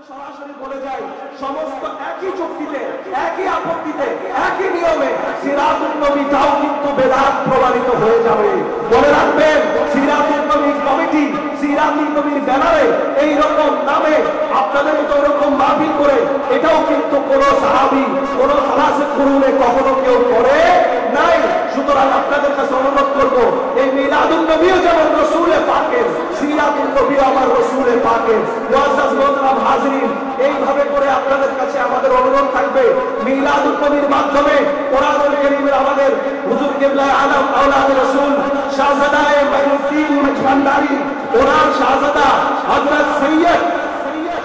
সরাসরি বলে যায় সমস্ত একই চুক্তিতে একই আপত্তিতে একই নিয়মে সিরাতুন নবীটাও কিন্তু বেদাত প্রমাণিত হয়ে যাবে। বলে রাখবেন, সিরাতুন নবী কমিটি, সিরাতুন নবীর ব্যানারে এই রকম নামে আপনাদের মতো এরকম মাহফিল করে এটাও কিন্তু কোন সাহাবী কোন খালাসে কুরুনে কখনো কেউ করে নাই। সুতরাং আপনাদের কাছে অনুরোধ করব, এই মিলাদুন নবীও যেমন রাসূলে পাকের, সিরাতুন নবী আমার রাসূলে পাকের। মুআজ্জাজ মোহতারাম হাজিরিন, এইভাবে করে আপনাদের কাছে আমাদের অনুরোধ থাকবে মিলাদুন নবীর মাধ্যমে কোরআনুল কারীমের আমাদের হুজুর কিবলা আলম আওলাদ রাসূল শাহজাদা মাইনুদ্দিন মজভান্ডারি, ওনার শাহজাদা হযরত সৈয়দ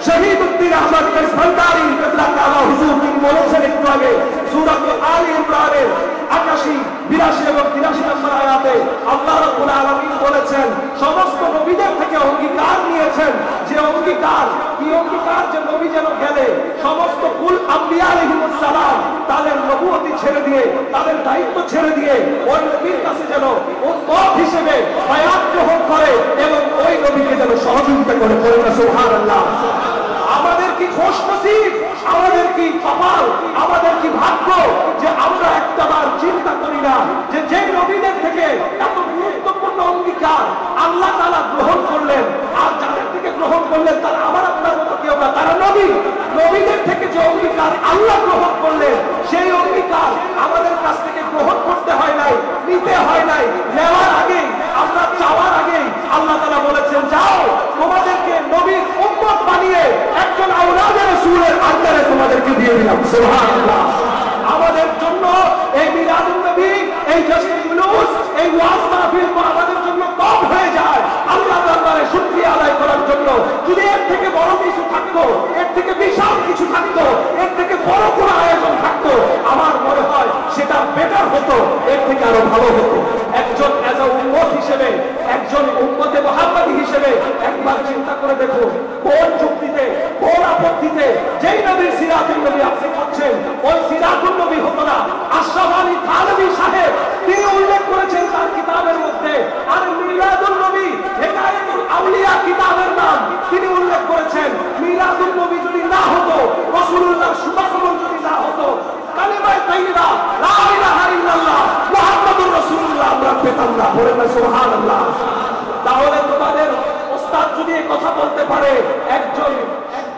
শহীদউদ্দিন আহমদ মজভান্ডারি কিবলা কাবা হুজুর তিনি বলেছেন একটু আগে সূরা আলে ইমরানের ৮৮, ৮২ এবং ৮৩ নম্বর আয়াতে আল্লাহ রাব্বুল আলামিন বলেছেন সমস্ত নবীদের থেকে অঙ্গীকার নিয়েছেন, যে অঙ্গীকার, কি অঙ্গীকার, যে নবী যেন গেলে সমস্ত কুল আম্বিয়া আলাইহিমুস সালাম তাদের নবুয়তি ছেড়ে দিয়ে তাদের দায়িত্ব ছেড়ে দিয়ে ওই নবীর কাছে যেন উম্মত হিসেবে বায়াত গ্রহণ করে এবং ওই নবীকে যেন সহযোগিতা করে। বলুন সুবহানাল্লাহ। আমাদের কি খুশনসিব, আমাদের কি কপাল, আমাদের কি ভাগ্য যে আমরা একটাবার চিন্তা করি না যে যে নবীদের থেকে এত গুরুত্বপূর্ণ অঙ্গীকার আল্লাহ তাআলা গ্রহণ করলেন, আর যাদের থেকে গ্রহণ করলেন তারা আমার আপনার মতো কেউ না, তারা নবী। নবীদের থেকে যে অঙ্গীকার আল্লাহ গ্রহণ করলেন সেই অঙ্গীকার আমাদের কাছ থেকে গ্রহণ করতে হয় নাই, নিতে হয় নাই, নেওয়ার আগেই, আমরা চাওয়ার আগেই আল্লাহ তাআলা বলেছেন যাও তোমাদেরকে নবীর উম্মত বানিয়ে একজন আওলাদে রাসূলের আন্ডারে তোমাদেরকে দিয়ে দিলাম। সুবহানাল্লাহ। আমাদের জন্য এই মিলাদুন নবী, এই জশ্নে জুলুস, এই ওয়াজ মাহফিল আমাদের জন্য কম হয়ে যায় আল্লাহ দরবারে শুকরিয়া আদায় করার জন্য। যদি এর থেকে বড় কিছু থাকতো, এর থেকে বিশাল কিছু থাকতো, এর থেকে বড় কোনো আয়োজন থাকতো, আমার মনে হয় সেটা বেটার হতো, এর থেকে আরো ভালো হতো। একজন এজ আ উম্মত হিসেবে, একজন উম্মতে মুহাম্মাদী হিসেবে একবার চিন্তা করে দেখুন, কোন যুক্তিতে, কোন আপত্তিতে যেই নবীর সিরাতুন নবী আপনি করছেন ওই সিরাতুন নবী হতো না। আশরাফ আলী থানভী সাহেব তিনি উল্লেখ করেছেন তার কিতাবের মধ্যে, আর মিলাদুন নবী হেদায়েতুল আউলিয়া কিতাবের নাম তিনি উল্লেখ করেছেন, মিলাদুন নবী যদি না হতো, রাসূলুল্লাহর শুভাগমন যদি না হতো, কালিমায়ে তাইয়্যিবা লা ইলাহা ইল্লাল্লাহ মুহাম্মাদুর রাসূলুল্লাহ আমরা পেতাম না। বলেন না সুবহানাল্লাহ। তাহলে তোমাদের ওস্তাদ যদি এই কথা বলতে পারে,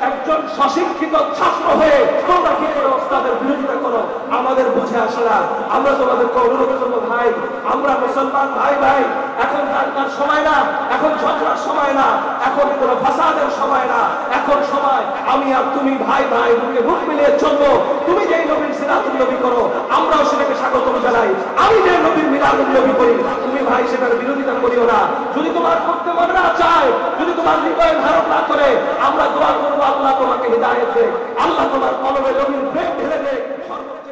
একজন সশিক্ষিত ছাত্র হয়ে তোমরা কি করে ওস্তাদের বিরোধিতা করো? আমাদের বুঝে আসে না। আমরা তোমাদেরকে অনুরোধ করবো, ভাই আমরা মুসলমান ভাই ভাই, এখন দাঙ্গার সময় না, এখন ঝগড়ার সময় না, এখন কোনো ফাসাদের সময় না, এখন সময় আমি আর তুমি ভাই ভাই বুকে বুক মিলিয়ে চলবো। তুমি যেই নবীর সিরাতুন নবী করো আমরাও সেটাকে স্বাগতম জানাই, আমি যে নবীর মিলাদুন নবী করি তুমি ভাই সেটার বিরোধিতা করিও না। যদি তোমার করতে মন না চায়, যদি তোমার হৃদয়ে ধারণ না করে, আমরা দোয়া করবো আল্লাহ তোমাকে হিদায়াত দে, আল্লাহ তোমার কলমে নবীর প্রেম ঢেলে দে। সর্বোচ্চ